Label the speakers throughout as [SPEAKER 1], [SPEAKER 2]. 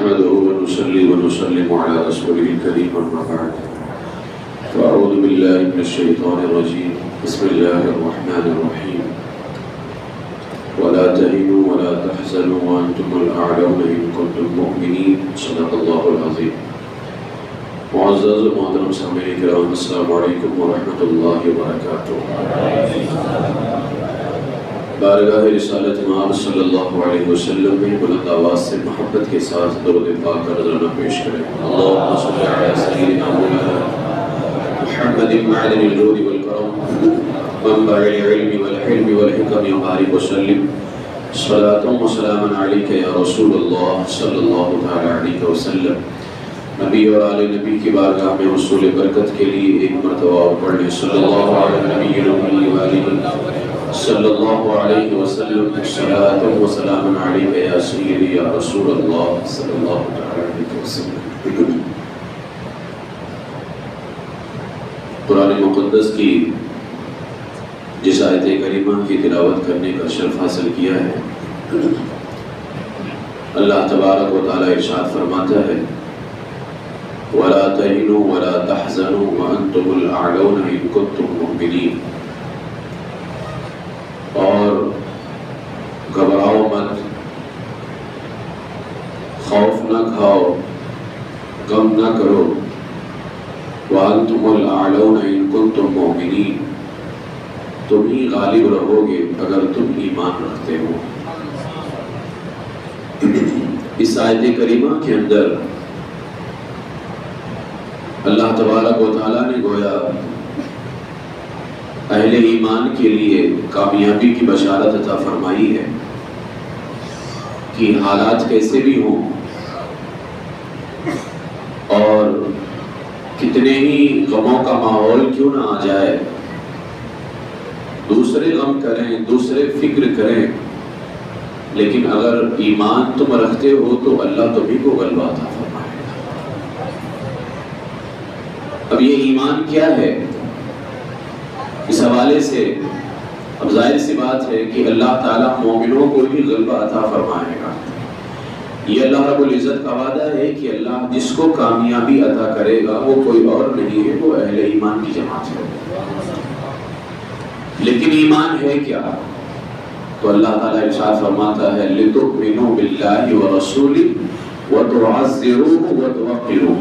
[SPEAKER 1] نحمده ونصلي ونسلم على رسوله الكريم أما بعد فأعوذ بالله من الشيطان الرجيم بسم الله الرحمن الرحيم ولا تهنوا ولا تحزنوا وأنتم الأعلون إن كنتم مؤمنين صدق الله العظيم. معزز محترم سامعین کرام السلام علیکم ورحمۃ اللہ وبرکاتہ. بارگاہ رسالت مآب صلی اللہ علیہ وسلم میں بلند آواز سے محبت کے ساتھ درود پاک کا نذرانہ پیش کریں. اللہم صلی علی سیدنا مولانا محمد معدن الجود والکرم منبع العلم والحلم والحکم وبارک وسلم صلاۃ وسلاما علیک یا رسول اللہ صلی اللہ تعالی علیہ وسلم. نبی اور آل نبی کی بارگاہ میں حصول برکت کے لیے ایک مرتبہ اور پڑھ لیں صلی اللہ علیہ نبی وآلہ صلی اللہ علیہ وسلم صلاۃ و سلام علیک یا سیدی یا رسول اللہ صلی اللہ علیہ وسلم. قرآن مقدس کی جس آیت کریمہ کی تلاوت کرنے کا شرف حاصل کیا ہے، اللہ تبارک و تعالی ارشاد فرماتا ہے وَلَا تَهِنُوا وَلَا تَحْزَنُوا وَأَنْتُمُ الْأَعْلَوْنَ إِن كُنتُم مُؤْمِنِينَ. اور گھبراؤ مت، خوف نہ کھاؤ، غم نہ کرو. وَأَنْتُمُ الْأَعْلَوْنَ إِن كُنتُم مُؤْمِنِينَ. تم ہی غالب رہو گے اگر تم ایمان رکھتے ہو. اس آیت کریمہ کے اندر اللہ تبارک و تعالیٰ نے گویا اہل ایمان کے لیے کامیابی کی بشارت عطا فرمائی ہے کہ حالات کیسے بھی ہوں اور کتنے ہی غموں کا ماحول کیوں نہ آ جائے، دوسرے غم کریں، دوسرے فکر کریں، لیکن اگر ایمان تم رکھتے ہو تو اللہ تمہیں کو غلبہ عطا فرمائے. اب یہ ایمان کیا ہے؟ اس حوالے سے اب ظاہر سی بات ہے کہ اللہ تعالیٰ مومنوں کو بھی غلبہ عطا فرمائے گا. یہ اللہ رب العزت کا وعدہ ہے کہ اللہ جس کو کامیابی عطا کرے گا وہ کوئی اور نہیں ہے، وہ اہل ایمان کی جماعت ہے. لیکن ایمان ہے کیا؟ تو اللہ تعالیٰ ارشاد فرماتا ہے لِتُؤْمِنُوا بِاللَّهِ وَرَسُولِهِ وَتُعَزِّرُوهُ وَتُوَقِّرُوهُ.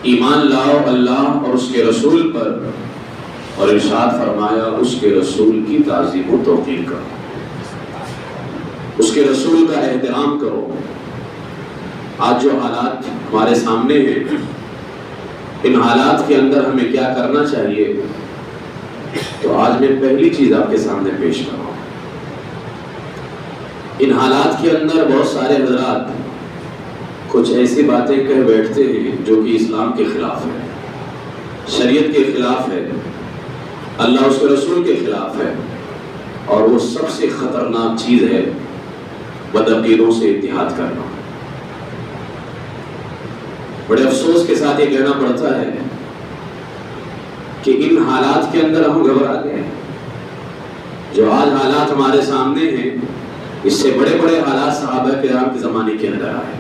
[SPEAKER 1] ایمان لاؤ اللہ اور اس کے رسول پر، اور ارشاد فرمایا اس کے رسول کی تعظیم و توقیر کرو، اس کے رسول کا احترام کرو. آج جو حالات ہمارے سامنے ہیں، ان حالات کے اندر ہمیں کیا کرنا چاہیے، تو آج میں پہلی چیز آپ کے سامنے پیش کر رہا ہوں. ان حالات کے اندر بہت سارے حضرات کچھ ایسی باتیں کہہ بیٹھتے ہیں جو کہ اسلام کے خلاف ہے، شریعت کے خلاف ہے، اللہ اس کے رسول کے خلاف ہے، اور وہ سب سے خطرناک چیز ہے بدعقیدوں سے اتحاد کرنا. بڑے افسوس کے ساتھ یہ کہنا پڑتا ہے کہ ان حالات کے اندر ہم گھبرا گئے. جو آج حالات ہمارے سامنے ہیں، اس سے بڑے بڑے حالات صحابہ کرام کے زمانے کے اندر آئے.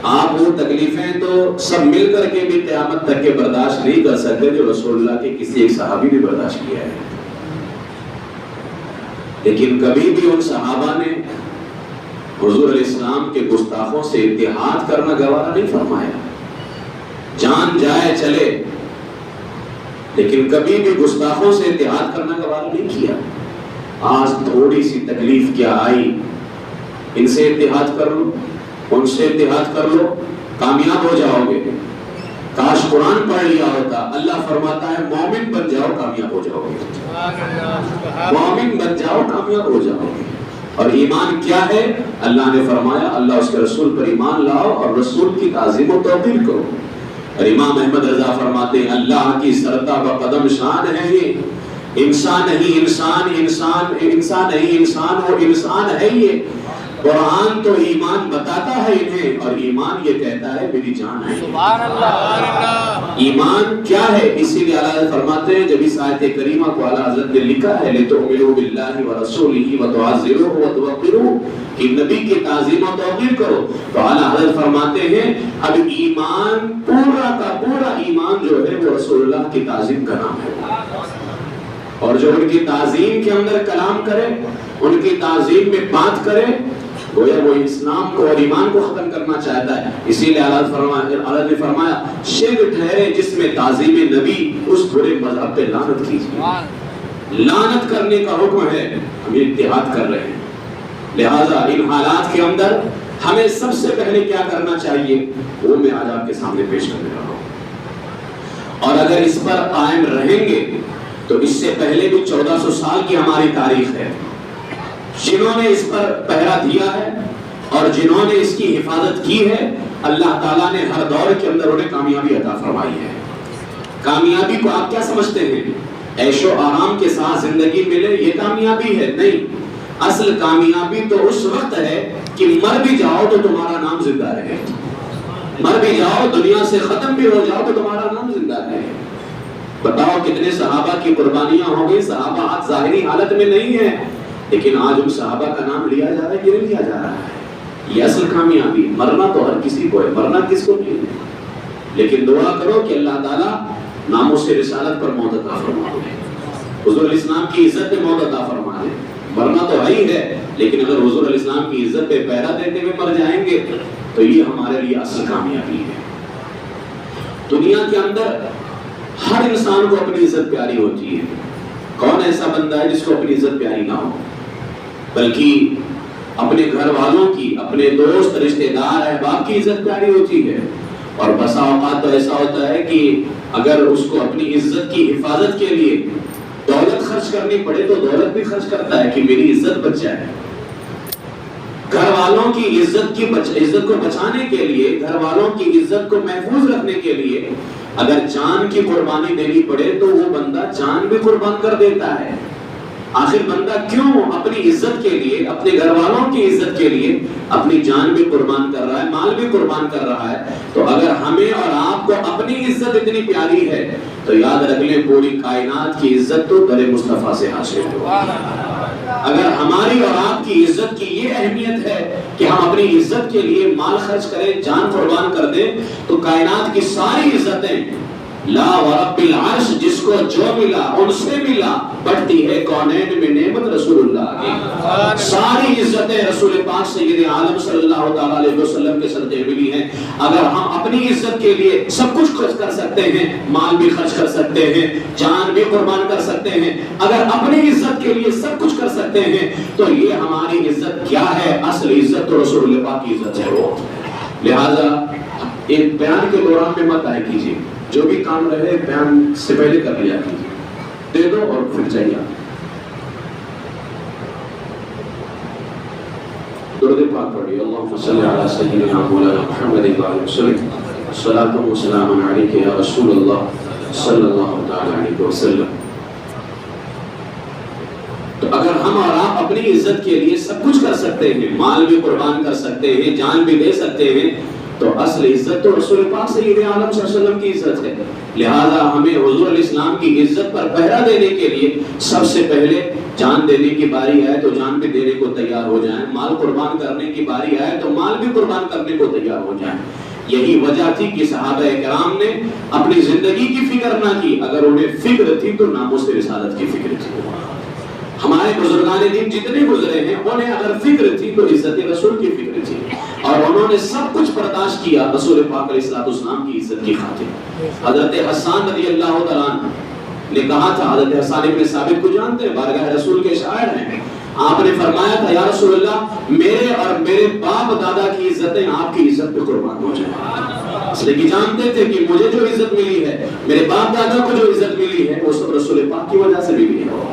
[SPEAKER 1] آپ وہ تکلیفیں تو سب مل کر کے بھی قیامت تک کے برداشت نہیں کر سکتے جو رسول اللہ کے کسی ایک صحابی نے برداشت کیا ہے. لیکن کبھی بھی ان صحابہ نے حضور علیہ السلام کے گستاخوں سے اتحاد کرنا گوارا نہیں فرمایا. جان جائے چلے، لیکن کبھی بھی گستاخوں سے اتحاد کرنا گوارا نہیں کیا. آج تھوڑی سی تکلیف کیا آئی، ان سے اتحاد کر لو، ان سے اتحاد کر لو، کامیاب ہو جاؤ گے. کاش قرآن پڑھ لیا ہوتا. اللہ فرماتا ہے مومن بن جاؤ کامیاب ہو جاؤ گے، مومن بن جاؤ کامیاب ہو جاؤ گے. اور ایمان کیا ہے؟ اللہ نے فرمایا اللہ اس کے رسول پر ایمان لاؤ اور رسول کی تعظیم و توقیر کرو. اور امام احمد رضا فرماتے ہیں اللہ کی سرتا و قدم شان ہے یہ، انسان نہیں انسان، انسان نہیں انسان، وہ انسان ہے یہ. قرآن تو ایمان بتاتا ہے انہیں، اور ایمان یہ کہتا ہے میری جان ہے۔
[SPEAKER 2] سبحان اللہ۔
[SPEAKER 1] ایمان کیا ہے؟ اسی لیے اعلیٰ حضرت فرماتے ہیں جب اس آیت کریمہ کو اعلیٰ حضرت نے لکھا ہے لِتُؤْمِنُوا بِاللَّهِ وَرَسُولِهِ وَتُعَزِّرُوهُ وَتُوَقِّرُوهُ کہ نبی کی تعظیم و توقیر کرو، تو اعلیٰ حضرت فرماتے ہیں اب ایمان پورا کا پورا ایمان جو ہے وہ رسول اللہ کی تعظیم کا نام ہے، اور جو ان کی تعظیم کے اندر کلام کرے، ان کی تعظیم میں بات کرے، گویا وہ اسلام کو اور ایمان کو ختم کرنا چاہتا ہے۔ اسی لیے اعلیٰ نے فرمایا شرک ٹھہرے جس میں تعظیم نبی، اس برے مذہب پہ لعنت کیجیے۔ لعنت کرنے کا حکم ہے، ہم اتحاد کر رہے ہیں، لہٰذا ان حالات کے اندر ہمیں سب سے پہلے کیا کرنا چاہیے وہ میں آج آپ کے سامنے پیش کرنے رہا ہوں، اور اگر اس پر قائم رہیں گے تو اس سے پہلے بھی 1400 سال کی ہماری تاریخ ہے، جنہوں نے اس پر پہرا دیا ہے اور جنہوں نے اس کی حفاظت کی ہے، اللہ تعالیٰ نے ہر دور کے اندر انہیں کامیابی عطا فرمائی ہے۔ کامیابی کو آپ کیا سمجھتے ہیں؟ عیش و آرام کے ساتھ زندگی ملے یہ کامیابی ہے؟ نہیں، اصل کامیابی تو اس وقت ہے کہ مر بھی جاؤ تو تمہارا نام زندہ رہے، مر بھی جاؤ دنیا سے ختم بھی ہو جاؤ تو تمہارا نام زندہ رہے۔ بتاؤ کتنے صحابہ کی قربانیاں ہو گئی، صحابہ آج ظاہری حالت میں نہیں ہیں، لیکن آج ان صحابہ کا نام لیا جا رہا ہے کہ نہیں لیا جا رہا ہے؟ یہ اصل کامیابی۔ مرنا تو ہر کسی کو ہے، مرنا کس کو نہیں ہے، لیکن دعا کرو کہ اللہ تعالیٰ ناموس سے رسالت پر موت عطا فرما دے، حضور علیہ السلام کی عزت پہ موت عطا فرما دے۔ مرنا تو ہی ہے، لیکن اگر حضور علیہ السلام کی عزت پہ پہرا دیتے ہوئے مر جائیں گے تو یہ ہمارے لیے اصل کامیابی ہے۔ دنیا کے اندر ہر انسان کو اپنی عزت پیاری ہوتی ہے، کون ایسا بندہ ہے جس کو اپنی عزت پیاری نہ ہو؟ بلکہ اپنے گھر والوں کی، اپنے دوست رشتہ دار احباب کی عزت پیاری ہوتی ہے، اور بسا اوقات تو ایسا ہوتا ہے کہ اگر اس کو اپنی عزت کی حفاظت کے لیے دولت خرچ کرنی پڑے تو دولت بھی خرچ کرتا ہے کہ میری عزت بچ جائے۔ گھر والوں کی عزت کو بچانے کے لیے، گھر والوں کی عزت کو محفوظ رکھنے کے لیے اگر جان کی قربانی دینی پڑے تو وہ بندہ جان بھی قربان کر دیتا ہے۔ آخر بندہ کیوں اپنی عزت کے لیے، اپنے گھر والوں کی عزت کے لیے اپنی جان بھی قربان کر رہا ہے، مال بھی قربان کر رہا ہے؟ تو اگر ہمیں اور آپ کو اپنی عزت اتنی پیاری ہے تو یاد رکھ لیں پوری کائنات کی عزت تو در مصطفیٰ سے حاصل ہو۔ اگر ہماری اور آپ کی عزت کی یہ اہمیت ہے کہ ہم اپنی عزت کے لیے مال خرچ کریں، جان قربان کر دیں، تو کائنات کی ساری عزتیں لا ورب العرش جس کو جو ملا ان سے ملا، بڑھتی ہے کونین میں نعمت رسول اللہ کی۔ ساری عزتیں رسول پاک سید عالم صلی اللہ علیہ وسلم کے صدقے ملی ہیں۔ اگر ہم اپنی عزت کے لیے سب کچھ خرچ کر سکتے ہیں، مال بھی خرچ کر سکتے ہیں، جان بھی قربان کر سکتے ہیں، اگر اپنی عزت کے لیے سب کچھ کر سکتے ہیں تو یہ ہماری عزت کیا ہے؟ اصل عزت تو رسول اللہ پاک کی عزت ہے وہ۔ لہذا ایک بیان کے دوران میں مت آئے کیجیے، جو بھی کام رہے بیان سے پہلے کر لیا کیجیے، دے دو اور پھر چاہیے۔ درود پاک پڑھیے، اللہم صلی علی سیدنا مولانا محمد وعلی وسلم، صلاۃ و سلام علیک یا رسول اللہ صلی اللہ تعالی علیہ وسلم۔ تو اگر ہم اور آپ اپنی عزت کے لیے سب کچھ کر سکتے ہیں، مال بھی قربان کر سکتے ہیں، جان بھی دے سکتے ہیں، تو اصل عزت تو رسول پاک سید عالم صلی اللہ علیہ وسلم کی عزت ہے۔ لہذا ہمیں حضور علیہ السلام کی عزت پر پہرا دینے کے لیے سب سے پہلے جان دینے کی باری آئے تو جان بھی دینے کو تیار ہو جائیں، مال قربان کرنے کی باری آئے تو مال بھی قربان کرنے کو تیار ہو جائیں۔ یہی وجہ تھی کہ صحابہ کرام نے اپنی زندگی کی فکر نہ کی، اگر انہیں فکر تھی تو ناموس رسالت کی فکر تھی۔ ہمارے بزرگان دین جتنے گزرے ہیں انہیں اگر فکر تھی تو عزت رسول کی فکر تھی، اور انہوں نے سب کچھ برداشت کیا رسول پاک علیہ السلام کی عزت کی خاطر۔ حضرت حسان رضی اللہ تعالیٰ عنہ نے کہا تھا، حضرت حسان ابن ثابت کو جانتے ہیں، بارگاہ رسول کے شاعر ہیں، آپ نے فرمایا تھا یا رسول اللہ میرے اور میرے باپ دادا کی عزتیں آپ کی عزت پہ قربان ہو جائیں، اس لیے کہ جانتے تھے کہ مجھے جو عزت ملی ہے، میرے باپ دادا کو جو عزت ملی ہے وہ سب رسول پاک کی وجہ سے ملی ہے۔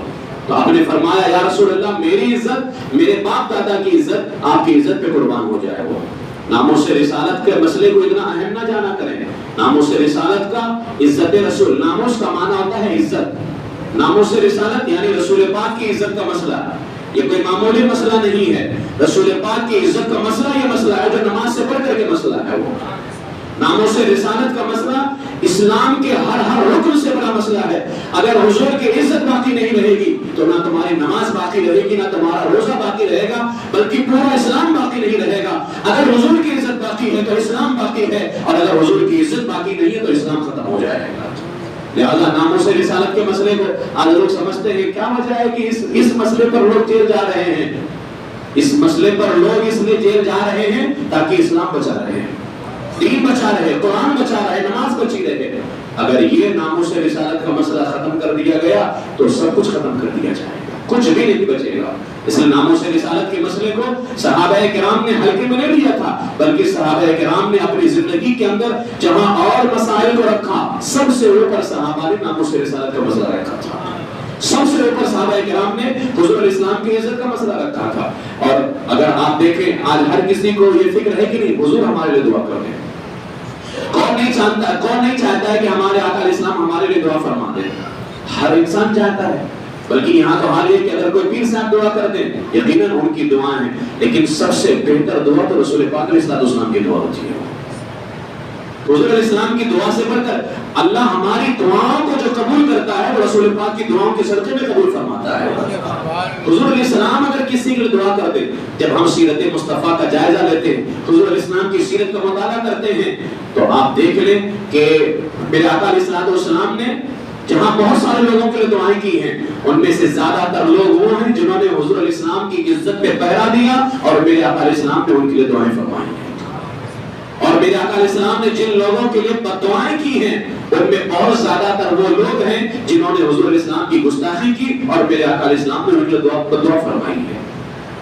[SPEAKER 1] تو آپ نے فرمایا یا رسول اللہ میری عزت، میرے باپ دادا کی عزت آپ کی عزت پہ قربان ہو جائے وہ۔ ناموس رسالت کے مسئلے کو اتنا اہم نہ جانا کریں۔ ناموس رسالت کا عزت رسول، ناموس کا معنی ہوتا ہے عزت، ناموس رسالت یعنی رسول پاک کی عزت کا مسئلہ۔ یہ کوئی معمولی مسئلہ نہیں ہے. رسول پاک کی عزت کا مسئلہ یہ مسئلہ ہے جو نماز سے بڑھ کر کے مسئلہ ہے. وہ ناموس رسالت کا مسئلہ اسلام کے ہر رکن سے بڑا مسئلہ ہے. اگر حضور کی عزت باقی نہیں رہے گی تو نہ تمہاری نماز باقی رہے گی، نہ تمہارا روزہ باقی رہے گا، بلکہ پورا اسلام باقی نہیں رہے گا. اگر حضور کی عزت باقی ہے تو اسلام باقی ہے، اور اگر حضور کی عزت باقی نہیں ہے تو اسلام ختم ہو جائے گا. لہذا ناموس رسالت کے مسئلے کو آج لوگ سمجھتے ہیں کیا وجہ ہے کہ اس مسئلے پر لوگ جیل جا رہے ہیں. اس مسئلے پر لوگ اس لیے جیل جا رہے ہیں تاکہ اسلام بچا رہے ہیں، دین بچا رہے، قرآن بچا رہے، نماز بچی رہے. اگر یہ ناموس رسالت کا مسئلہ ختم کر دیا گیا تو سب کچھ ختم کر دیا جائے گا، کچھ بھی نہیں بچے گا. اس لیے ناموس رسالت کے مسئلے کو صحابہ کرام نے ہلکے میں نہیں لیا تھا، بلکہ صحابہ کرام نے اپنی زندگی کے اندر جہاں اور مسائل کو رکھا، سب سے اوپر صحابہ نے ناموس رسالت کا مسئلہ رکھا تھا. سب سے اوپر صحابہ کرام نے حضور اسلام کی عزت کا مسئلہ رکھا تھا. اور اگر آپ دیکھیں آج ہر کسی کو یہ فکر ہے کہ نہیں حضور ہمارے لیے دعا کر دیں. کون نہیں چاہتا ہے کہ ہمارے آقا علیہ السلام ہمارے لیے دعا فرما دیں؟ ہر انسان چاہتا ہے. بلکہ یہاں تو حال یہ کہ اگر کوئی پیر صاحب دعا کر دیں یقیناً ان کی دعائیں ہیں، لیکن سب سے بہتر دعا تو رسول پاک علیہ السلام کی دعا ہوتی ہے. حضور علیہ السلام کی دعا سے بڑھ کر اللہ ہماری دعاؤں کو جو قبول کرتا ہے وہ رسول پاک کی دعاؤں کے صدقے میں قبول فرماتا ہے. حضور علیہ السلام اگر کسی کے لیے دعا کر دے، جب ہم سیرت مصطفیٰ کا جائزہ لیتے ہیں، حضور علیہ السلام کی سیرت کا مطالعہ کرتے ہیں، تو آپ دیکھ لیں کہ میرے آقا علیہ السلام نے جہاں بہت سارے لوگوں کے لیے دعائیں کی ہیں، ان میں سے زیادہ تر لوگ وہ ہیں جنہوں نے حضور علیہ السلام کی عزت پہ پہرا دیا اور میرے آقا علیہ السلام نے ان کے لیے دعائیں فرمائی ہیں. اور میرے آقا علیہ السلام نے جن لوگوں کے لیے بددعائیں کی ہیں ان میں بہت زیادہ تر وہ لوگ ہیں جنہوں نے حضور علیہ السلام کی گستاخی کی اور میرے آقا علیہ السلام نے ان کے لیے بددعا فرمائی ہے.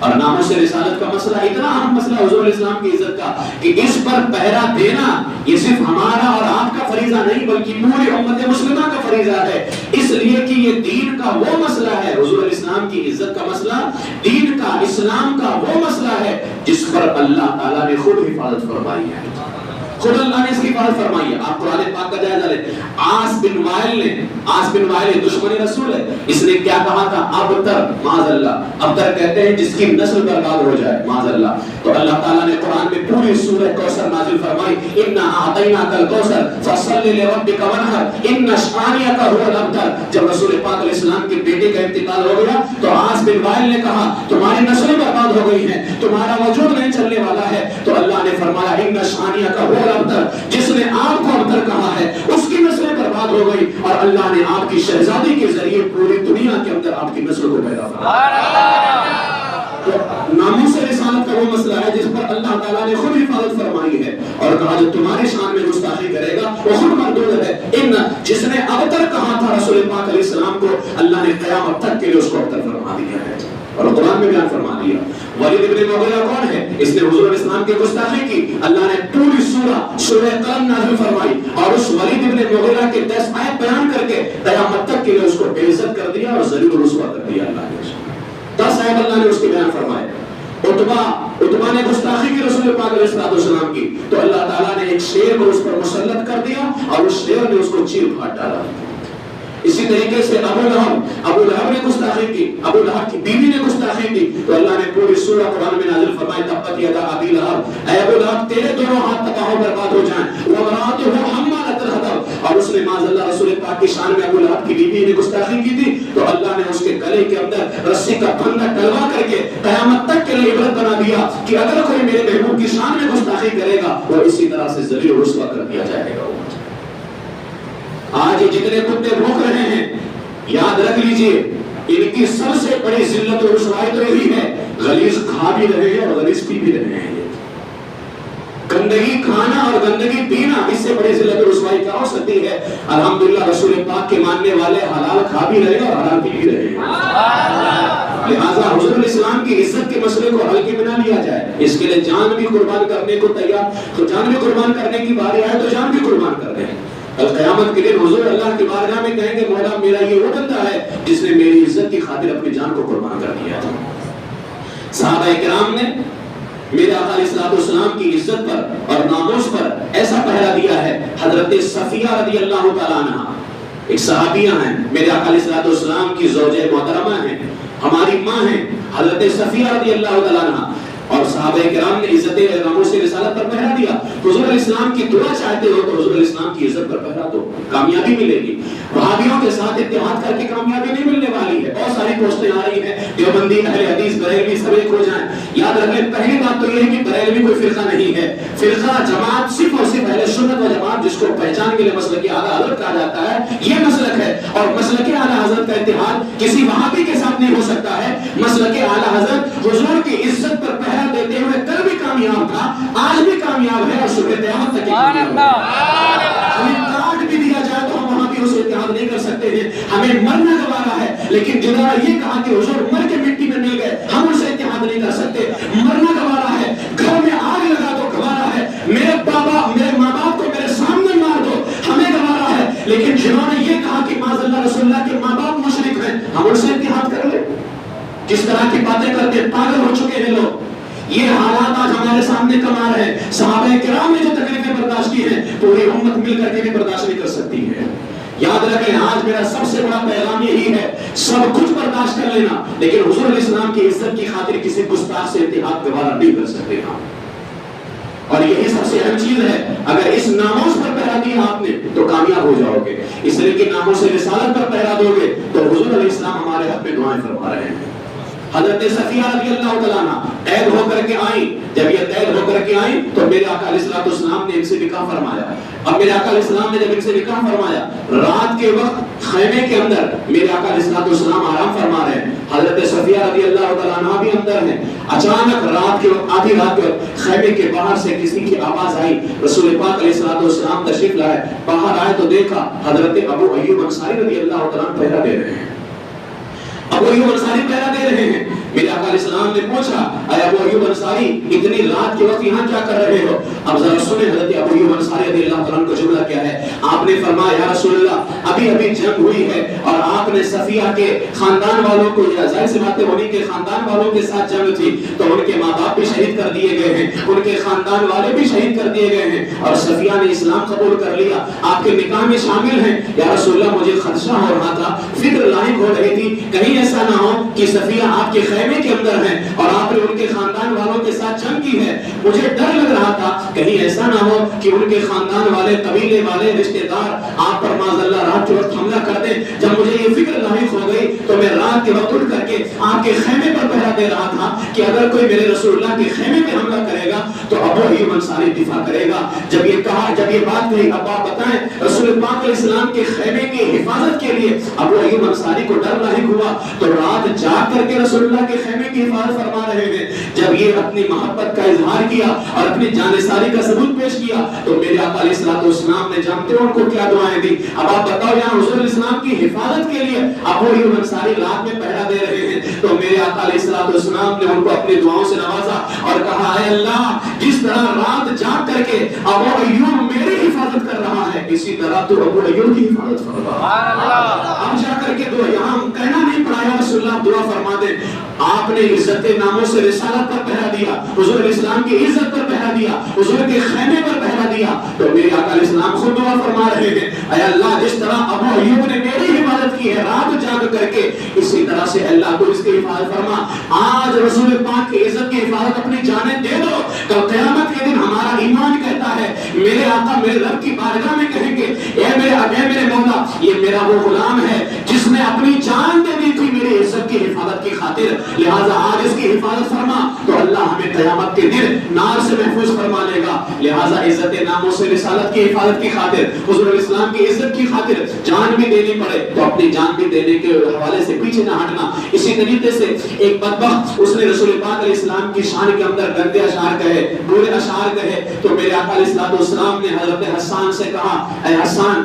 [SPEAKER 1] اور ناموس رسالت کا مسئلہ اتنا اہم مسئلہ حضور علیہ السلام کی عزت کا کہ اس پر پہرا دینا یہ صرف ہمارا اور آپ کا فریضہ نہیں بلکہ پوری امت مسلمہ کا فریضہ ہے. اس لیے کہ یہ دین کا وہ مسئلہ ہے، حضور علیہ السلام کی عزت کا مسئلہ دین کا، اسلام کا وہ مسئلہ ہے جس پر اللہ تعالیٰ نے خود حفاظت فرمائی ہے. خود اللہ نے اس کی حفاظت فرمائی ہے. آپ قرآن پاک کا جائزہ لیں. عاص بن وائل دشمن رسول ہے، اس نے کیا کہا تھا؟ ابتر، معاذ اللہ. ابتر کہتے ہیں جس کی نسل برباد ہو جائے، معاذ اللہ. تو اللہ تعالیٰ نے قرآن میں پوری سورہ کوثر نازل فرمائی، اِنَّا أَعْطَيْنَاكَ الْكَوْثَرَ فَصَلِّ لِرَبِّكَ وَانْحَرْ إِنَّ شَانِئَكَ هُوَ الْأَبْتَرُ. جب رسول پاک علیہ السلام کے بیٹے کا انتقال ہو گیا تو عاص بن وائل نے کہا تمہاری نسلیں برباد ہو گئی ہیں، تمہارا وجود نہیں چلنے والا ہے. تو اللہ نے فرمایا اِنَّ شَانِئَكَ هُوَ الْأَبْتَرُ. جس نے آپ کو ابتر کہا ہے اس کی نسلیں برباد ہو گئی اور اللہ نے آپ کی شہزادی کے ذریعے پوری دنیا کے اندر آپ کی نسل کو پیدا فرمایا. تو ناموس رسالت کا وہ مسئلہ ہے جس پر اللہ تعالیٰ نے خود حفاظت فرمائی ہے اور کہا جو تمہاری شان میں گستاخی کرے گا وہ خود مردود ہے. جس نے ابتر کہا تھا رسول پاک علیہ السلام کو، اللہ نے قیامت تک کے لیے اس کو ابتر فرما دیا ہے اور قرآن میں بیان فرما دیا. ولید ابن مغیرہ کون ہے؟ اس نے حضور علیہ السلام کی گستاخی کی. اللہ نے پوری سورہ قلم نازل فرمائی اور اس ولید ابن مغیرہ کے 10 آیت بیان کر کے قیامت تک کے لیے اس کو بے عزت کر دیا اور ذلیل و رسوا کر دیا. اللہ نے 10 آیت اللہ نے اس کے بیان فرمائے. عتبہ نے گستاخی کی رسول پاک علیہ السلام کی تو اللہ تعالیٰ نے ایک شیر کو اس پر مسلط کر دیا اور اس شیر نے اس کو چیر پھاڑ ڈالا. اسی طریقے سے ابو لہب نے گستاخی کی، ابو لہب کی بیوی نے گستاخی کی تو اللہ نے پوری سورہ قرآن میں نازل فرمائی تبت یدا ابی لہب، اے ابو لہب تیرے دونوں ہاتھ تباہ و برباد ہو جائیں. وامرأتہ حمالۃ الحطب، اور اس نے معاذ اللہ رسول پاک کی شان میں ابو لہب کی بیوی نے گستاخی کی تھی تو اللہ نے اس کے گلے کے اندر رسی کا پھندا ڈلوا کر کے قیامت تک کے لیے عبرت بنا دیا کہ اگر کوئی میرے محبوب کی شان میں گستاخی کرے گا وہ اسی طرح سے ذلیل و رسوا کر دیا جائے گا. آج جتنے کتے بھوک رہے ہیں یاد رکھ لیجئے ان کی سب سے بڑی ذلت و رسوائی تو یہی ہے غلیظ کھا بھی رہے ہیں اور غلیظ پی بھی رہے ہیں. گندگی کھانا اور گندگی پینا اس سے بڑی ذلت و رسوائی کیا ہو سکتی ہے؟ الحمدللہ رسول پاک کے ماننے والے حلال کھا بھی رہے ہیں اور حلال پی بھی رہے ہیں. لہٰذا حضور علیہ السلام کی عزت کے مسئلے کو ہلکے میں نہ لیا جائے. اس کے لیے جان بھی قربان کرنے کو تیار، تو جان بھی قربان کرنے کی باری آئے تو جان بھی قربان کر دیں. قیامت کے دن حضور اللہ کی بارگاہ میں کہیں گے مولا میرا یہ وہ بندہ ہے جس نے میری عزت کی خاطر اپنی جان کو قربان کر دیا تھا. صحابہ کرام نے میرے آقا علیہ السلام کی عزت پر اور ناموس پر ایسا پہرا دیا ہے. حضرت صفیہ رضی اللہ تعالیٰ عنہ ایک صحابیہ ہیں، میرے آقا علیہ السلام کی زوجہ محترمہ ہیں، ہماری ماں ہیں. حضرت صفیہ رضی اللہ تعالیٰ عنہ اور صحابہ کرام نے عزت ناموس رسالت پر پہرا دیا. حضور علیہ السلام کی دعا چاہتے ہو تو حضور علیہ السلام کی عزت پر پہرا دو, کامیابی ملے گی. وہابیوں کے ساتھ اتحاد کر کے کامیابی نہیں ملنے والی ہے. بہت ساری پوسٹیں آ رہی ہیں, دیوبندی, اہل حدیث, بریلوی سب ایک ہو جائیں. یاد رکھ لیں, پہلی بات تو یہ ہے کہ بریلوی کوئی فرقہ نہیں ہے. فرقہ جماعت صرف اور صرف اہل سنت و جماعت, جس کو پہچان کے لیے مسلک اعلیٰ حضرت کہا جاتا ہے, یہ مسلک ہے. اور مسلک اعلیٰ حضرت کا اتحاد کسی وہابی کے ساتھ نہیں ہو سکتا ہے. مسلک اعلیٰ حضرت حضور کی عزت پر پہرا دیتے ہوئے کل بھی کامیاب تھا, آج بھی کامیاب ہے, اور صبح قیامت تک کامیاب ہے. ہمیں کاٹ بھی دیا جائے تو ہم وہاں بھی اسے اتحاد نہیں کر سکتے ہیں. ہمیں مرنا گوارا ہے, لیکن جنہوں نے یہ کہا کہ حضور مر کے مٹی میں مل گئے, ہم اسے اتحاد نہیں کر سکتے. مرنا گوارا ہے, گھر میں آگ لگا دو گوارا ہے, میرے ماں باپ کو میرے سامنے مار دو, ہمیں گوارا ہے. لیکن جنہوں نے یہ کہا کہ معاذ اللہ رسول اللہ کے ماں باپ مشرک ہیں, ہم ان سے اتحاد کر لیں. جس طرح کی باتیں کرتے پاگل ہو چکے ہیں لوگ. یہ حالات آج ہمارے سامنے کم آ رہے ہیں. صحابہ کرام نے جو تکلیفیں برداشت کی ہیں, پوری امت مل کر کے بھی برداشت نہیں کر سکتی ہے. یاد رکھیں, آج میرا سب سے بڑا پیغام یہی ہے, سب کچھ برداشت کر لینا, لیکن حضور علیہ السلام کی عزت کی خاطر کسی گستاخ سے اتحاد گوارا نہیں کر سکتے. اور یہی سب سے اہم چیز ہے. اگر اس ناموس پر پہرا دیا آپ نے تو کامیاب ہو جاؤ گے. اس لیے کہ ناموس رسالت پر پہرا دو گے تو حضور علیہ السلام ہمارے حق میں دعائیں فرما رہے ہیں. حضرت صفیہ رضی اللہ تعالیٰ عنہ قید ہو کر کے آئیں. جب یہ قید ہو کر کے آئیں تو میرے آقا علیہ الصلوۃ والسلام نے ان سے نکاح فرمایا. اب میرے آقا علیہ السلام نے جب ان سے نکاح فرمایا, رات کے وقت خیمے کے اندر میرے آقا علیہ الصلوۃ والسلام آرام فرما رہے ہیں. حضرت صفیہ رضی اللہ تعالیٰ عنہ بھی اندر ہیں. اچانک رات کے وقت, آدھی رات کے وقت خیمے کے باہر سے کسی کی آواز آئی. رسول پاک علیہ الصلوۃ والسلام تشریف لائے, باہر آئے تو دیکھا حضرت ابو ایوب انصاری رضی اللہ تعالیٰ عنہ پہرا دے رہے ہیں. ابو ایوب انصاری پہرا دے رہے ہیں. میرے آقا علیہ السلام نے پوچھا, اے ابو ایوب انصاری, اتنی رات کے وقت یہاں کیا کر رہے ہو؟ اب ذرا سنیں حضرت ابو ایوب انصاری رضی اللہ تعالیٰ عنہ کا جملہ کیا ہے. آپ نے فرمایا, یا رسول اللہ, ابھی جنگ ہوئی ہے اور آپ نے صفیہ کے خاندان والوں کو, ظاہر سی بات ہے انہی کے خاندان والوں کے ساتھ جنگ تھی, تو ان کے ماں باپ بھی شہید کر دیے گئے ہیں, ان کے خاندان والے بھی شہید کر دیے گئے ہیں, اور صفیہ نے اسلام قبول کر لیا, آپ کے نکاح میں شامل ہیں. یا رسول اللہ, مجھے خدشہ ہو رہا تھا, فکر لاحق ہو رہی تھی, کہیں ایسا نہ ہو کہ صفیہ آپ کے خیمے کے اندر ہیں اور آپ نے ان کے خاندان والوں کے ساتھ جنگ کی ہے. مجھے ڈر لگ رہا تھا کہیں ایسا نہ ہو کہ ان کے خاندان والے, قبیلے والے, رشتہ دار آپ پر معاذ اللہ رات کے وقت حملہ کر دیں. جب مجھے یہ فکر لاحق ہو گئی تو میں رات کے وقت اٹھ کر کے آپ کے خیمے پر پہرا دے رہا تھا کہ اگر کوئی میرے رسول اللہ کے خیمے پہ حملہ کرے گا تو ابو ایوب انصاری دفاع کرے گا. جب یہ کہا, جب یہ بات کہی, اب آپ بتائیں رسول پاک علیہ السلام کے خیمے کی حفاظت کے لیے ابو ایوب انصاری کو ڈر لاحق ہوا تو رات جاگ کر کے رسول اللہ کے خیمے کی حفاظت فرما رہے ہیں. جب یہ اپنی محبت کا اظہار کیا اور اپنی جانثاری کا ثبوت پیش کیا تو میرے آقا علیہ الصلوۃ والسلام نے, جانتے ہو ان کو کیا دعائیں دی؟ اب آپ بتاؤ, یہاں حضور علیہ السلام کی حفاظت کے لیے ابو ایوب انصاری رات میں پہرا دے رہے ہیں, تو میرے آقا علیہ الصلوۃ والسلام نے ان کو اپنی دعاؤں سے نوازا اور کہا, اے اللہ, جس طرح رات جاگ کر کے ابو ایوب میری حفاظت کر رہا ہے, اسی طرح تو ابو ایوب کی حفاظت فرما. اب جا کر کے دعا, یہاں کہنا نہیں پڑا یا رسول اللہ دعا فرما دے. آپ نے عزت ناموس رسالت پر پہرا دیا, حضور علیہ السلام کی عزت پر پہرا دیا, حضور کے خیمے پر پہرا دیا, تو میرے آقا علیہ السلام خود دعا فرما رہے ہیں, اے اللہ, جس طرح ابو ایوب نے میری حفاظت کی ہے رات جاگ کر کے, اسی طرح سے اللہ کو اس کی حفاظت فرما. آج رسول پاک کی عزت کی حفاظت اپنی جانیں دے دو, کل قیامت کے دن ہمارا ایمان کہتا ہے, میرے آقا میرے رب کی بارگاہ میں کہیں گے, اے میرے مولا, یہ میرا وہ غلام ہے جس نے اپنی جان دے دی تھی میری عزت کی حفاظت کی خاطر, لہذا آج اس کی حفاظت فرما. تو اللہ ہمیں قیامت کے دن نار سے محفوظ فرما لے گا. لہذا عزت ناموس رسالت کی حفاظت کی خاطر, حضور علیہ السلام کی عزت کی خاطر جان بھی دینی پڑے تو اپنی جان بھی دینے کے حوالے سے پیچھے نہ ہٹنا. اسی طریقے سے ایک بدبخت, اس نے رسول پاک علیہ السلام کی شان کے اندر گندے اشعار کہے, برے اشعار کہے, تو میرے آقا علیہ الصلوۃ والسلام نے حضرت حسان سے کہا, اے حسان,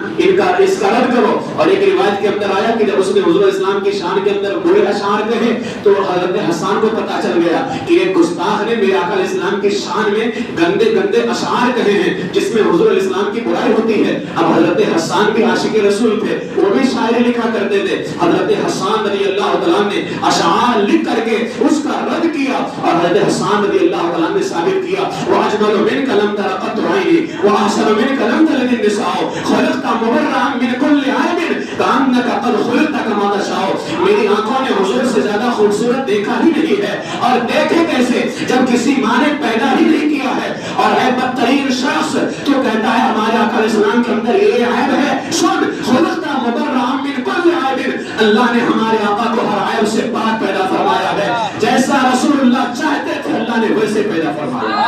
[SPEAKER 1] اس کا رد کرو. اور ایک روایت کے اندر آیا کہ جب اس نے حضور علیہ السلام کی شان کے اندر برے اشعار کہے تو حضرت حسان کو پتا چل گیا کہ ایک گستاخ نے میرے آقا علیہ السلام کی شان میں گندے اشعار کہے ہیں جس میں حضور علیہ السلام کی برائی ہوتی ہے. اب حضرت حسان بھی عاشق رسول تھے, وہ بھی شاعری لکھا کرتے تھے. حضرت حسان رضی اللہ تعالیٰ نے اشعار لکھ کر کے اس کا رد کیا, اور حضرت حسان رضی اللہ تعالیٰ نے ثابت کیا, وَأَجْمَلُ مِنْكَ لَمْ تَرَ قَطُّ عَيْنِي وَأَحْسَنُ مِنْكَ لَمْ تَلِدْ النِّسَاءُ خَلَقْتَ مُبَرَّأً مِنْ كُلِّ عَيْبٍ کأنک قد خلقت کما تشاء، میری آنکھوں نے حضور سے زیادہ خوبصورت دیکھا ہی نہیں ہے، اور دیکھے کیسے جب کسی ماں نے پیدا ہی نہیں کیا ہے، اور ہے بدترین شخص تو کہتا ہے ہمارے آقا علیہ السلام کے اندر یہ عیب ہے، سن خلقت مبرأ من کل عیب، اللہ نے ہمارے آقا کو ہر عیب سے پاک پیدا فرمایا ہے، جیسا رسول اللہ چاہتے تھے اللہ نے ویسے پیدا فرمایا۔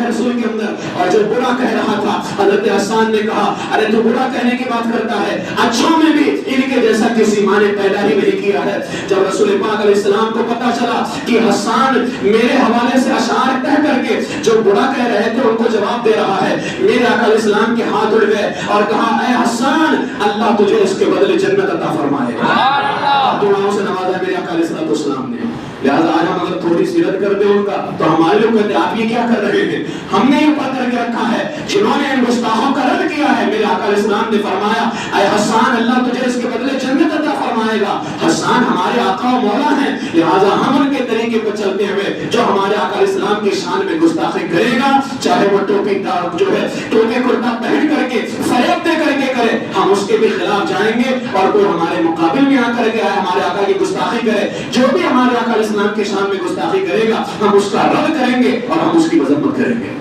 [SPEAKER 1] رسول کے اندر، اور جو برا کہہ رہا تھا حضرت حسان نے کہا ارے تو برا کہنے کی بات کرتا ہے، اچھوں میں بھی ان کے جیسا کسی ماں نے پیدا ہی نہیں کیا ہے۔ جب رسول پاک علیہ السلام کو پتا چلا کہ حسان میرے حوالے سے اشعار کہہ کر کے جو برا کہہ رہے تھے ان کو جواب دے رہا ہے، میرے آقا علیہ السلام کے ہاتھ اڑ گئے اور کہا اے حسان اللہ تجھے اس کے بدلے جنت عطا فرمائے گا۔ دعاؤں سے نوازا میرے آقا علیہ السلام نے، لہذا آج ہم اگر تھوڑی سی رد کر دیں ان کا تو ہمارے لوگ کہتے ہیں آپ یہ کیا کر رہے ہیں، ہم نے یہ پتہ کر کے رکھا ہے جنہوں نے ان گستاخوں کا رد کیا ہے، میرے آقا علیہ السلام نے فرمایا اے حسان اللہ تجھے اس کے بدلے جنت عطا فرمائے گا۔ حسان ہمارے آقا و مولا ہیں، لہذا ہم ان کے طریقے پر چلتے ہوئے جو ہمارے آقا علیہ السلام کی شان میں گستاخی کرے گا، چاہے وہ ٹوپی جو ہے ٹوپی کرتا پہن کر کے فریب دے کر کے کرے، ہم اس کے بھی خلاف جائیں گے، اور کوئی ہمارے مقابل میں آ کر کے آئے ہمارے آقا کی گستاخی کرے، جو بھی ہمارے آقا علیہ السلام کی شان میں گستاخی کرے گا ہم اس کا رد کریں گے اور ہم اس کی مذمت کریں گے۔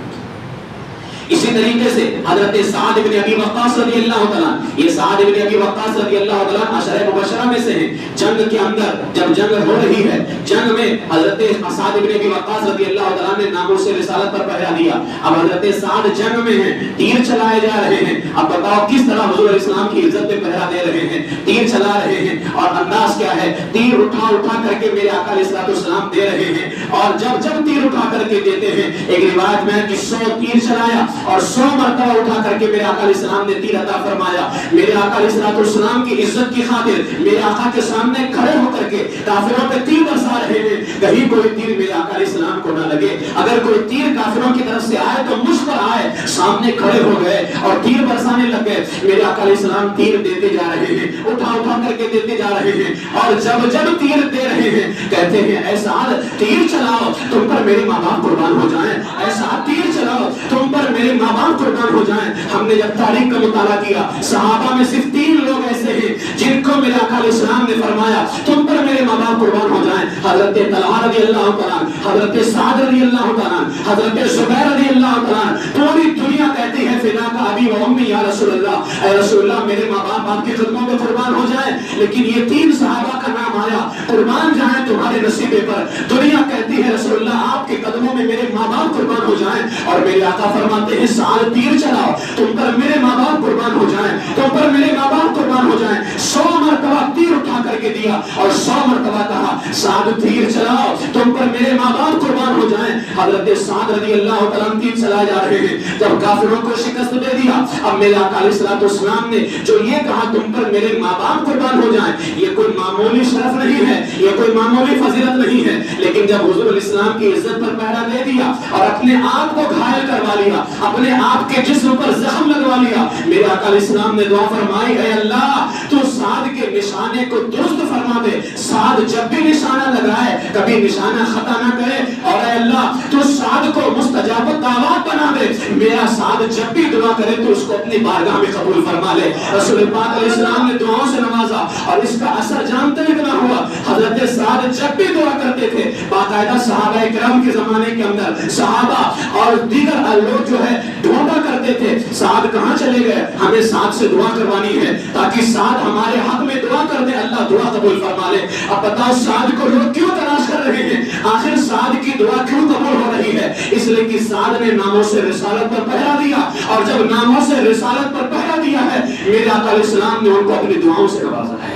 [SPEAKER 1] اسی طریقے سے حضرت سعد بن ابی وقاص رضی اللہ تعالیٰ، یہ سعد بن ابی وقاص رضی اللہ تعالیٰ عشرہ مبشرہ میں سے ہیں، جنگ کے اندر جب جنگ ہو رہی ہے، جنگ میں حضرت سعد بن ابی وقاص رضی اللہ تعالیٰ نے ناموس رسالت پر پہرا دیا۔ اب حضرت سعد جنگ میں ہیں، تیر چلائے جا رہے ہیں، اب بتاؤ کس طرح حضور علیہ السلام کی عزت پہ پہرا دے رہے ہیں، تیر چلا رہے ہیں، اور انداز کیا ہے، تیر اٹھا اٹھا کر کے میرے آقا علیہ السلام دے رہے ہیں، اور جب جب تیر اٹھا کر کے دیتے ہیں، ایک روایت میں کہ 100 تیر چلایا اور 100 مرتبہ اٹھا کر کے میرے آقا علیہ السلام نے تیر عطا فرمایا۔ میرے آقا علیہ السلام کی عزت کی خاطر میرے آقا کے سامنے کھڑے ہو کر کے کافروں پہ تیر برسا رہے ہیں، کہیں کوئی تیر میرے آقا علیہ السلام کو نہ لگے، اگر کوئی تیر کافروں کی طرف سے آئے تو مجھ پر آئے، سامنے کھڑے ہو گئے اور تیر برسانے لگ گئے۔ میرے آقا علیہ السلام تیر دیتے جا رہے ہیں، اٹھا اٹھا کر کے دیتے جا رہے ہیں، اور جب جب تیر دے رہے ہیں کہتے ہیں اے سعد تیر چلاؤ تم پر میرے ماں باپ قربان ہو جائیں، اے سعد تیر چلاؤ تم پر میرے ماں باپ قربان ہو جائیں۔ ہم نے جب تاریخ کا مطالعہ کیا صحابہ میں صرف 3 لوگ ایسے ہیں جن کو میرے آقا علیہ السلام نے فرمایا تم پر میرے ماں باپ قربان ہو جائیں، حضرت طلحہ رضی اللہ تعالیٰ، حضرت سعد رضی اللہ تعالیٰ، حضرت زبیر رضی اللہ تعالیٰ۔ پوری دنیا کہتی ہے فدا کا ابی و امی یا رسول اللہ، اے رسول اللہ میرے ماں باپ آپ کے قدموں میں قربان ہو جائیں، لیکن یہ 3 صحابہ کا نام آیا قربان جائیں تمہارے نصیبے پر۔ دنیا کہتی ہے رسول اللہ آپ کے قدموں میں میرے ماں باپ قربان ہو جائیں، اور میرے آقا فرماتے ہیں سعد تیر چلاؤ تم پر میرے ماں باپ قربان ہو جائیں، تم پر میرے ماں باپ قربان ہو جائیں۔ 100 مرتبہ تیر اٹھا کر کے دیا اور 100 مرتبہ کہا سعد تیر چلاؤ تم پر میرے ماں باپ قربان ہو جائیں۔ حضرت سعد رضی اللہ تعالیٰ تیر چلائے جا رہے ہیں، جب کافروں کو شکست دے دیا، اب میرے آقا علیہ السلام نے جو یہ کہا تم پر میرے ماں باپ قربان ہو جائیں، یہ کوئی معمولی شرف نہیں ہے، یہ کوئی معمولی فضیلت نہیں ہے، لیکن جب حضور علیہ السلام کی عزت پر پہرا دے دیا اور اپنے آپ کو گھائل کروا لیا، اپنے آپ کے جسم پر زخم لگوا لیا، میرے آقا علیہ السلام نے دعا فرمائی اے اللہ تو سعد کے نشانے کو درست فرما دے، سعد جب بھی نشانہ لگائے کبھی نشانہ خطا نہ کرے، اور اے اللہ تو سعد کو مستجاب دعوات بنا دے، میرا سعد جب بھی دعا کرے تو اس کو اپنی بارگاہ میں قبول فرما لے۔ رسول پاک علیہ السلام نے دعاؤں سے نوازا اور اس کا اثر جانتے اتنا ہوا، حضرت سعد جب بھی دعا کرتے تھے باقاعدہ صحابہ کرام کے زمانے کے اندر صحابہ اور دیگر لوگ جو ہے ڈھونڈا کرتے تھے سعد کہاں چلے گئے، ہمیں سعد سے دعا کروانی ہے تاکہ سعد ہمارے حق میں دعا کر دے، اللہ دعا قبول فرما لے۔ اب بتاؤ سعد کو لوگ کیوں تلاش کر رہے ہیں، آخر سعد کی دعا کیوں قبول ہو رہی ہے، اس لیے کہ سعد نے ناموں سے رسالت پر پہرا دیا، اور جب ناموں سے رسالت پر پہرا دیا ہے میرے آقا علیہ السلام نے ان کو اپنی دعاؤں سے نوازا ہے۔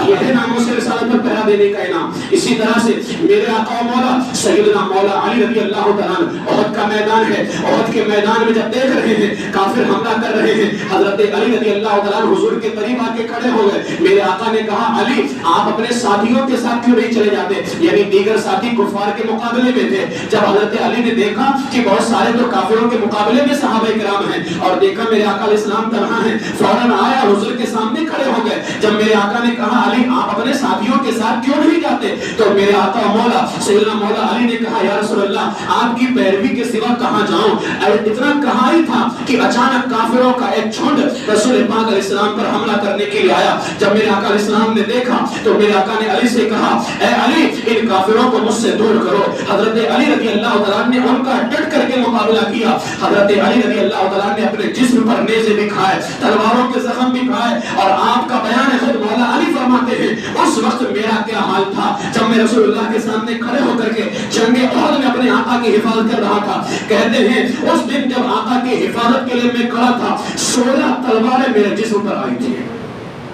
[SPEAKER 1] یہ ہے ناموں سے رسالت پر پہرا دینے کا انعام۔ اسی طرح سے میرے آقا و مولا سیدنا مولا علی رضی اللہ تعالیٰ احد کا میدان ہے، احد کے میدان میں جب دیکھ رہے ہیں کافر حملہ کر رہے ہیں، حضرت علی رضی اللہ تعالیٰ حضور کے قریب آ کے کھڑے ہو گئے، میرے آقا نے کہا علی آپ اپنے ساتھیوں کے ساتھ کیوں نہیں چلے جاتے، یعنی دیگر ساتھی کفار کے مقابلے میں تھے۔ جب حضرت علی نے دیکھا کہ بہت سارے تو کافروں کے مقابلے میں صحابہ کرام ہیں، اور دیکھا میرے آقا علیہ السلام تنہا ہیں، فوراً آیا حضور کے سامنے کھڑے ہو گئے۔ جب میرے آقا نے کہا علی آپ اپنے ساتھیوں کے ساتھ کیوں نہیں جاتے، تو میرے آقا مولا سیدنا مولا علی نے کہا یا رسول اللہ آپ کی پیروی کے سوا کہاں جاؤں۔ اتنا کہا ہی تھا کہ اچانک کافروں کا ایک جھنڈ رسول پاک علیہ السلام پر حملہ کرنے کے لیے آیا۔ جب میرے آقا علیہ السلام نے دیکھا تو میرے آقا نے علی سے کہا اے علی ان کافروں کو مجھ سے دور کرو۔ حضرت علی رضی اللہ تعالیٰ نے ان کا ڈٹ کر کے مقابلہ کیا۔ حضرت علی رضی اللہ تعالیٰ نے اپنے جسم پر نیزے بھی کھائے، تلواروں کے زخم بھی کھائے، اور آپ کا بیان خود مولا علی فرماتے ہیں اس وقت میرا کیا حال تھا جب میں رسول اللہ کے سامنے کھڑے ہو کر کے جنگ احد میں اپنے آقا کی حفاظت کر رہا تھا۔ کہتے ہیں اس دن جب آقا کی حفاظت کے لیے میں کھڑا تھا 16 تلواریں میرے جسم پر آئی تھی،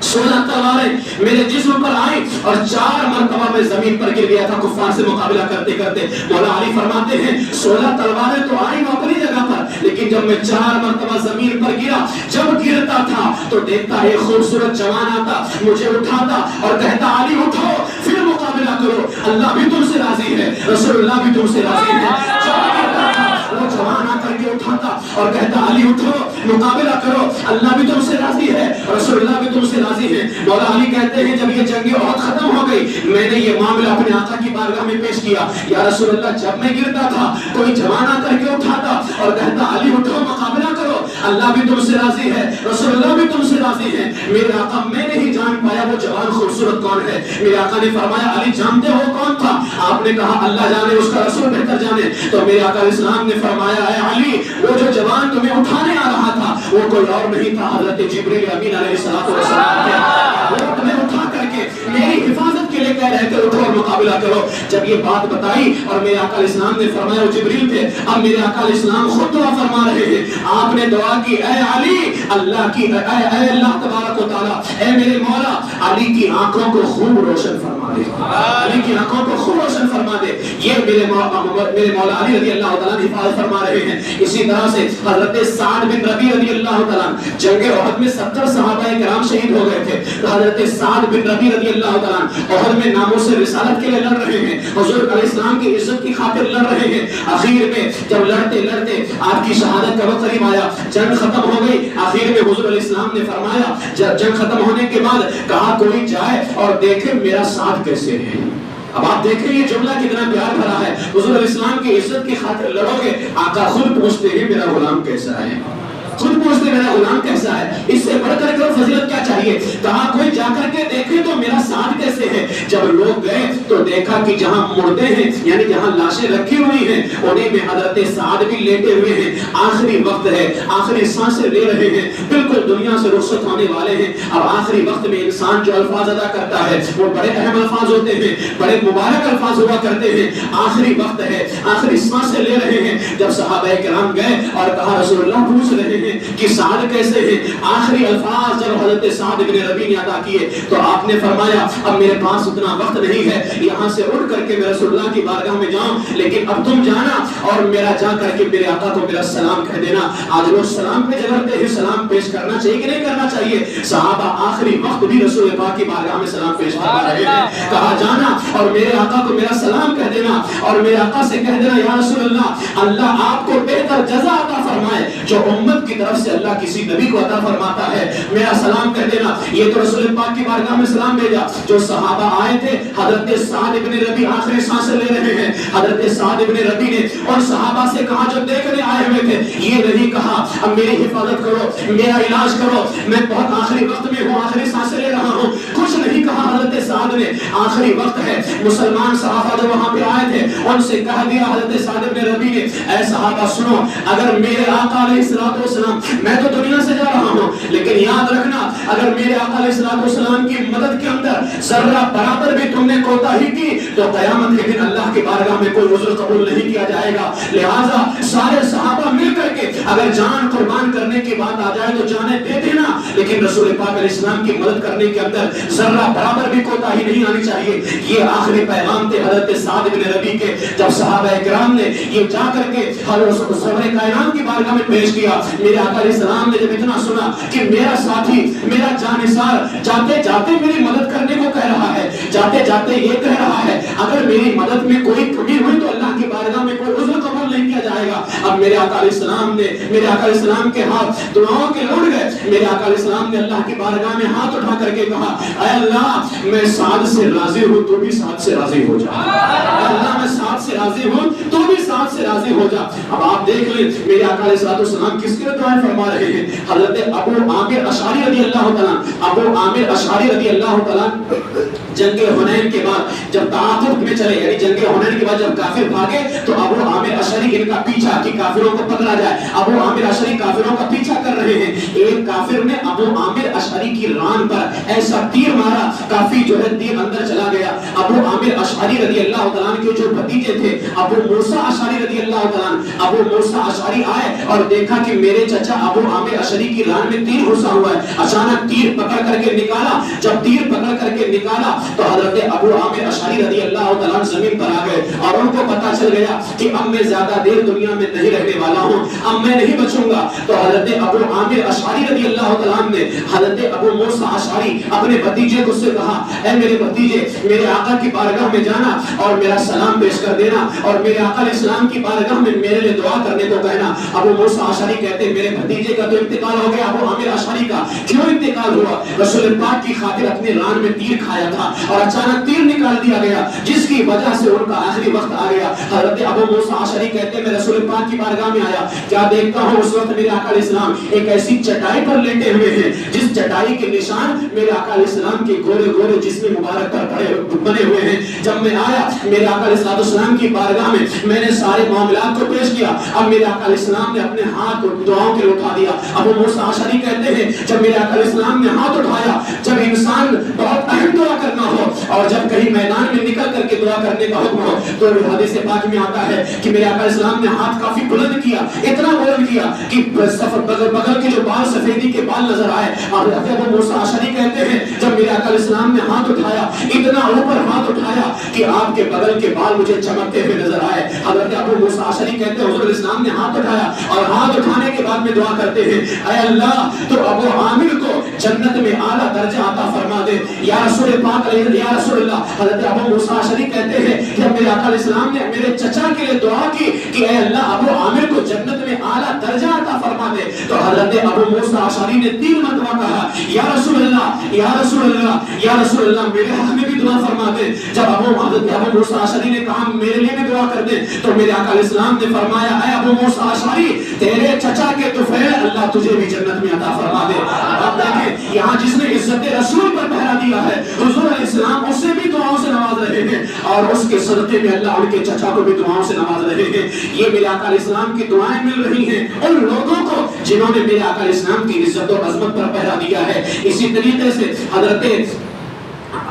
[SPEAKER 1] 16 تلواریں میرے جسم پر آئیں اور 4 مرتبہ میں زمین پر گر گیا تھا کفار سے مقابلہ کرتے کرتے۔ مولا علی فرماتے ہیں 16 تلواریں تو آئیں اپنی جگہ پر، لیکن جب میں 4 مرتبہ زمین پر گرا، جب گرتا تھا تو دیکھتا ایک خوبصورت جوان آتا، مجھے اٹھاتا اور کہتا علی اٹھو پھر مقابلہ کرو، اللہ بھی تم سے راضی ہے، رسول اللہ بھی تم سے راضی ہے۔ جب گرتا تھا وہ جوان آ کر کے اٹھاتا اور کہتا علی اٹھو مقابلہ کرو، اللہ بھی تم سے راضی ہے، رسول اللہ بھی تم سے راضی ہے۔ مولا علی کہتے ہیں جب یہ جنگ احد ختم ہو گئی میں نے یہ معاملہ اپنے آقا کی بارگاہ میں پیش کیا، یا رسول اللہ جب میں گرتا تھا کوئی جوان آ کر کے اٹھاتا اور کہتا علی اٹھو مقابلہ کرو، اللہ بھی تم سے راضی ہے، رسول اللہ بھی تم سے راضی ہے۔ میرے آقا میں نہیں جان پایا وہ جوان خوبصورت کون ہے۔ میرے آقا نے فرمایا علی جانتے ہو کون تھا؟ آپ نے کہا اللہ جانے اس کا رسول بہتر جانے۔ تو میرے آقا علیہ السلام نے فرمایا اے علی وہ جو جوان تمہیں اٹھانے آ رہا تھا وہ کوئی اور نہیں تھا، حضرت جبریل امین علیہ السلام تھے۔ وہ تمہیں اٹھا کر کے میری حفاظت کے لیے کہہ رہے تھے اٹھو اور مقابلہ کرو۔ جب یہ بات بتائی اور میرے آقا علیہ السلام نے فرمایا وہ جبریل تھے، اب میرے آقا علیہ السلام خود دعا فرما رہے ہیں۔ آپ نے دعا کی اے علی اللہ کی اے اللہ تبارک و تعالیٰ اے میرے مولا علی کی آنکھوں کو خوب روشن فرما دے، علی کی آنکھوں کو خوب روشن فرما دے۔ یہ میرے مولا علی رضی اللہ تعالیٰ نے حفاظت فرما رہے ہیں۔ اسی طرح سے حضرت سعد بن ربی رضی اللہ تعالیٰ جنگ احد میں 70 صحابہ کرام شہید ہو گئے تھے۔ حضرت سعد بن ربی رضی اللہ تعالیٰ احد میں ناموس رسالت کے لیے لڑ رہے ہیں، حضور علیہ السلام کی عزت کی خاطر لڑ رہے ہیں۔ آخر میں جب لڑتے لڑتے آپ کی شہادت کا وقت قریب آیا، جنگ ختم ہو گئی، آخر میں حضور علیہ السلام نے فرمایا جب جنگ ختم ہونے کے بعد کہا کوئی جائے اور دیکھے میرا سعد کیسے ہے۔ اب آپ دیکھیں یہ جملہ کتنا پیار بھرا ہے، حضور علیہ السلام کی عزت کی خاطر لڑو گے، آقا خود پوچھتے ہیں میرا غلام کیسا ہے، خود پوچھتے میرا غلام کیسا ہے۔ اس سے بڑھ کر کے فضیلت کیا چاہیے؟ کہا کوئی جا کر کے دیکھے تو میرا سعد کیسے ہے۔ جب لوگ گئے تو دیکھا کہ جہاں مردے ہیں یعنی جہاں لاشیں رکھی ہوئی ہیں انہیں میں حضرت سعد بھی لیٹے ہوئے ہیں، آخری وقت ہے، آخری سانسیں لے رہے ہیں، بالکل دنیا سے رخصت ہونے والے ہیں۔ اب آخری وقت میں انسان جو الفاظ ادا کرتا ہے وہ بڑے اہم الفاظ ہوتے ہیں، بڑے مبارک الفاظ ہوا کرتے ہیں۔ آخری وقت ہے، آخری سانسیں لے رہے ہیں۔ جب صحابہ کرام گئے اور کہا رسول اللہ پوچھ رہے ہیں کہ سعد کیسے ہیں، آخری الفاظ جب حضرت سعد بن ربی نے ادا کیے تو آپ نے فرمایا اب میرے پاس اتنا وقت نہیں ہے یہاں سے اٹھ کر کے میں رسول اللہ کی بارگاہ میں جاؤں، لیکن اب تم جانا اور میرا جا کر کے میرے آقا کو میرا سلام کہہ دینا۔ آج لوگ سلام پہ جگڑتے ہیں، سلام پیش کرنا چاہیے کہ نہیں کرنا چاہیے؟ صحابہ آخری وقت بھی رسول پاک کی بارگاہ میں سلام پیش کروا رہے ہیں۔ کہا جانا اور میرے آقا کو میرا سلام کہہ دینا اور میرے آقا سے کہہ دینا یا رسول اللہ آپ کو بہتر جزا عطا فرمائے جو امت کی طرف سے اللہ کسی نبی کو عطا فرماتا ہے، میرا سلام کہہ دینا۔ یہ تو رسول پاک کی بارگاہ میں سلام بھیجا۔ جو صحابہ آئے تھے حضرت سعد بن ربی آخری سانسیں لے رہے ہیں، حضرت سعد بن ربی نے اور صحابہ سے کہا جو دیکھنے آئے ہوئے تھے، یہ نہیں کہا اب میری حفاظت کرو، میرا علاج کرو، میں بہت آخری وقت میں ہوں، آخری سانسیں لے رہا ہوں، کچھ نہیں کہا حضرت سعد نے۔ آخری وقت ہے، مسلمان صحابہ جو وہاں پہ آئے تھے ان سے کہہ دیا حضرت سعد بن ربی نے اے صحابہ سنو، اگر میرے آقا علیہ السلام میں تو دنیا سے جا رہا ہوں لیکن یاد رکھنا اگر میرے آقا علیہ السلام کی مدد کے اندر ذرہ برابر بھی تم نے کوتاہی کی تو قیامت کے دن اللہ کی بارگاہ میں کوئی عذر قبول نہیں کیا جائے گا۔ لہٰذا سارے صحابہ مل کر کے اگر جان قربان کرنے کی بات آ جائے تو جانیں دے دینا، لیکن رسول پاک علیہ السلام کی مدد کرنے کے اندر ذرہ برابر بھی کوتاہی نہیں آنی چاہیے۔ یہ آخری پیغام تھے حضرت سعد بن ربی کے۔ جب صحابہ کرام نے یہ جا کر کے حضرت سرور کائنات کی بارگاہ میں پیش کیا، میرے آقا علیہ السلام نے جب اتنا سنا کہ میرا ساتھی میرا جانثار جاتے جاتے میری مدد کرنے کو کہہ رہا ہے، جاتے جاتے یہ کہہ رہا ہے اگر میری مدد میں کوئی کمی ہوئی تو اللہ کی بارگاہ میں کوئی عذر قبول نہیں کیا جائے گا، اب میرے آقا علیہ السلام نے، میرے آقا علیہ السلام کے ہاتھ دعاؤں کے اڑ گئے. میرے آقا علیہ السلام نے اللہ کی بارگاہ میں ہاتھ اٹھا کر کے کہا اے اللہ میں سعد سے راضی ہوں تو بھی سعد سے راضی ہو جا. اے اللہ میں سعد سے راضی ہوں تو بھی سعد سے راضی ہو جا. اب آپ دیکھ لیں میرے آقا علیہ السلام کس کے دعائیں فرما رہے ہیں. حضرت ابو عامر اشعری رضی اللہ تعالیٰ، ابو عامر اشعری رضی اللہ تعالیٰ جنگ حنین کے بعد جب تعاقب میں چلے، یعنی جنگ حنین کے بعد جب کافر بھاگے تو ابو عامر اشعری ان کا پیچھا کہ کافروں کو پکڑا جائے. ابو عامر اشعری کافروں کا پیچھا کر رہے ہیں. ایک کافر نے ابو عامر اشعری کی ران پر ایسا تیر مارا، کافی جو ہے تیر اندر چلا گیا. ابو عامر اشعری رضی اللہ تعالیٰ کے جو بھتیجے تھے ابو موسیٰ اشعری رضی اللہ تعالیٰ، ابو موسیٰ اشعری آئے اور دیکھا کہ میرے چچا ابو عامر اشعری کی ران میں تیر گھسا ہوا ہے. اچانک تیر پکڑ کر کے نکالا. جب تیر پکڑ کر کے نکالا تو حضرت ابو عامر اشعری رضی اللہ تعالیٰ زمین پر آ گئے اور ان کو پتا چل گیا کہ اب میں زیادہ دیر دنیا میں نہیں رہنے والا ہوں، اب میں نہیں بچوں گا. تو حضرت ابو عامر اشعری رضی اللہ تعالیٰ نے حضرت ابو موسیٰ اشعری اپنے بھتیجے کو سے کہا اے میرے بھتیجے میرے آقا کی بارگاہ میں جانا اور میرا سلام پیش کر دینا اور میرے آقا علیہ السلام کی بارگاہ میں میرے لیے دعا کرنے کو کہنا. ابو موسیٰ اشعری کہتے ہیں میرے بھتیجے کا تو انتقال ہو گیا. ابو عامر اشعری کا کیوں انتقال ہوا؟ رسول پاک کی خاطر اپنے ران میں تیر کھایا تھا اور اچانک تیر نکال دیا گیا جس کی وجہ سے ان کا آخری وقت آ گیا. حضرت ابو موسیٰ اشعری کہتے ہیں میں رسول پاک کی بارگاہ میں آیا، کیا دیکھتا ہوں اس وقت میرے آقا علیہ السلام ایک ایسی چٹائی پر لیٹے ہوئے ہیں جس چٹائی کے نشان میرے آقا علیہ السلام کے گورے گورے جسم مبارک پر بنے ہوئے ہیں. جب میں آیا میرے آقا علیہ السلام کی بارگاہ میں نے سارے معاملات کو پیش کیا. اب میرے آقا علیہ السلام نے اپنے ہاتھ دعاؤں کے لیے اٹھا دیا. ابو موسیٰ اشعری کہتے ہیں جب میرے آقا علیہ السلام نے ہاتھ اٹھایا، جب انسان بہت اہم دعا کرنا ہو اور جب کہیں میدان میں نکل کر کے دعا کرنے کا حکم ہو تو حدیث پاک میں آتا ہے کہ میرے آقا علیہ السلام نے ہاتھ کافی بلند کیا، اتنا بلند کیا کہ بغل کے جو بال سفیدی کے بال نظر آئے. ابو موسیٰ اشعری کہتے ہیں جب میرے آقا علیہ السلام نے ہاتھ اٹھایا، اتنا اوپر ہاتھ اٹھایا کہ آپ کے بغل کے بال مجھے چمکتے ہوئے نظر آئے. حضرت ابو موسیٰ اشعری کہتے ہیں حضور علیہ السلام نے ہاتھ اٹھایا اور ہاتھ اٹھانے کے بعد میں دعا کرتے ہیں اے اللہ تو ابو عامر کو جنت میں اعلیٰ درجہ عطا فرما دے یا رسول پاک علیہ یا رسول اللہ. حضرت ابو موسیٰ اشعری کہتے ہیں جب میرے آقا علیہ السلام نے میرے چچا کے لیے دعا کی کہ اے اللہ ابو عامر کو جنت میں اعلیٰ درجہ عطا فرما دے تو حضرت ابو موسیٰ اشعری نے 3 مرتبہ کہا یا رسول اللہ یا رسول اللہ یا رسول اللہ میرے حق میں بھی دعا فرما دے. جب حضرت ابو موسیٰ اشعری نے کہا میرے لیے بھی دعا کر دے تو میرے آقا علیہ السلام نے فرمایا اے ابو موسیٰ اشعری تیرے چچا کے طفیل اللہ تجھے بھی جنت میں عطا فرما دے. آپ دیکھیں یہاں جس نے عزت رسول پر پہرا دیا ہے حضور علیہ السلام اسے بھی دعاؤں سے نواز رہے ہیں اور اس کے صدقے میں اللہ ان کے چچا کو بھی دعاؤں سے نواز رہے ہیں. یہ میرے آقا علیہ السلام کی دعائیں مل رہی ہیں ان لوگوں کو جنہوں نے میرے آقا علیہ السلام کی عزت و عظمت پر پہرا دیا ہے. اسی طریقے سے حضرت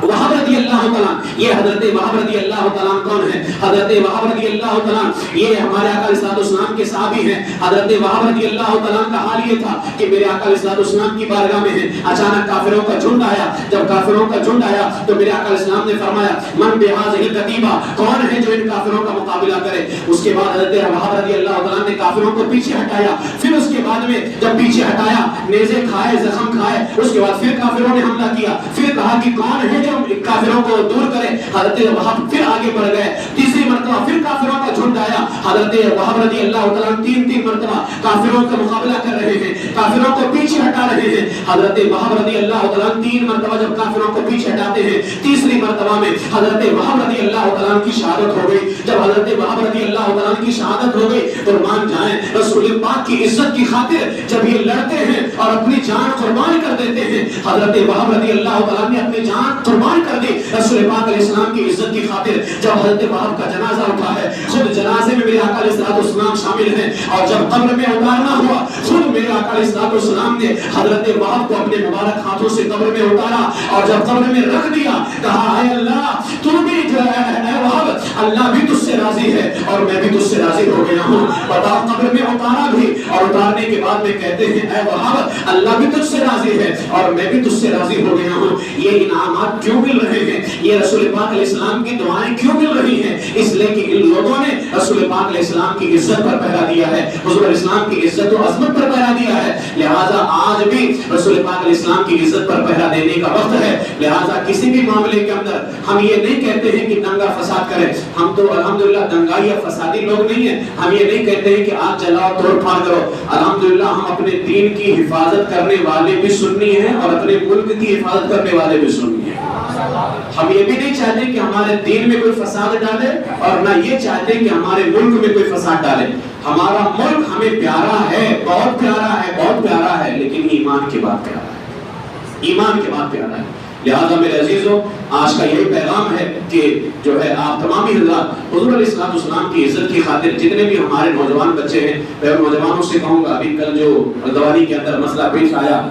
[SPEAKER 1] وہب رضی اللہ تعالیٰ، یہ حضرت وہب رضی اللہ تعالیٰ کون ہے؟ حضرت وہب رضی اللہ تعالیٰ یہ ہمارے آقا علیہ السلام کے صحابی ہیں. حضرت وہب رضی اللہ تعالیٰ کا حال یہ تھا کہ میرے آقا علیہ السلام کی بارگاہ میں ہیں. اچانک کافروں کا جھنڈ آیا. جب کافروں کا جھنڈ آیا تو میرے آقا علیہ السلام نے فرمایا من بہذہ الکتیبہ، کون ہے جو ان کافروں کا مقابلہ کرے. اس کے بعد حضرت وہب رضی اللہ تعالیٰ نے کافروں کو پیچھے ہٹایا. پھر اس کے بعد میں جب پیچھے ہٹایا نیزے کھائے زخم کھائے، اس کے بعد پھر کافروں نے حملہ کیا. پھر کہا کہ کون ہے جو کافروں کو دور کرے. حضرت وہب پھر آگے بڑھ گئے. تیسری مرتبہ پھر کافروں کا جھنڈ آیا. حضرت وہب رضی اللہ تعالیٰ 3 مرتبہ کافروں کا مقابلہ کر رہے ہیں، کافروں کو پیچھے ہٹا رہے ہیں. حضرت وہب رضی اللہ تعالیٰ 3 مرتبہ جب کافروں کو پیچھے ہٹاتے ہیں، تیسری مرتبہ میں حضرت وہب رضی اللہ تعالیٰ کی شہادت ہو گئی. جب حضرت وہب رضی اللہ تعالیٰ کی شہادت ہو گئی تو مان جائیں رسول پاک کی عزت کی خاطر جب یہ لڑتے ہیں اور اپنی جان قربان کر دیتے ہیں، حضرت وہب رضی اللہ تعالیٰ نے اپنی جان قربان کر دی رسول پاک علیہ السلام کی عزت کی خاطر. جب حضرت وہب کا جنازہ اٹھا ہے، خود جنازے میں میرے آقا علیہ السلام شامل ہیں اور جب قبر میں اتارنا ہوا خود میرے آقا علیہ السلام نے حضرت وہب کو اپنے مبارک ہاتھوں سے قبر میں اتارا اور جب قبر میں رکھ دیا کہا اے اللہ تو بھی جو ہے اے وہب اللہ بھی تجھ سے راضی ہے اور میں بھی تجھ سے راضی ہو گیا ہوں. بتا قبر میں اتارا بھی اور اتارنے کے بعد میں کہتے ہیں اے وہب اللہ بھی تجھ سے راضی ہے اور میں بھی تجھ سے راضی ہو گیا ہوں. یہ انعامات کیوں مل رہے ہیں؟ یہ رسول پاک علیہ السلام کی دعائیں کیوں مل رہی ہیں؟ اس لیے کہ ان لوگوں نے رسول پاک علیہ السلام کی عزت پر پہرا دیا ہے، حضور علیہ السلام کی عزت و عظمت پر پہرا دیا ہے. لہٰذا آج بھی رسول پاک علیہ السلام کی عزت پر پہرا دینے کا وقت ہے. لہٰذا کسی بھی معاملے کے اندر ہم یہ نہیں کہتے ہیں کہ دنگا فساد کریں. ہم تو الحمدللہ دنگائی یا فسادی لوگ نہیں ہیں. ہم یہ نہیں کہتے ہیں کہ آگ جلاؤ توڑ پھاڑ کرو. الحمدللہ ہم اپنے دین کی حفاظت کرنے والے بھی سنی ہیں اور اپنے ملک کی حفاظت کرنے والے بھی سنی ہیں. ہم یہ بھی نہیں چاہتے کہ ہمارے دین میں کوئی فساد ڈالے اور نہ یہ چاہتے کہ ہمارے ملک میں کوئی فساد ڈالے. ہمارا ملک ہمیں پیارا ہے، بہت پیارا ہے، بہت پیارا ہے، لیکن ایمان کے بعد پیارا ہے، ایمان کے بعد پیارا ہے. لہذا میرے عزیزوں، آج کا یہی پیغام ہے کہ جو ہے آپ تمامی حضرات حضور علیہ السلام کی عزت کی خاطر جتنے بھی ہمارے نوجوان بچے ہیں، میں نوجوانوں سے کہوں گا، ابھی کل جو الدوانی کے اندر مسئلہ پیش آیا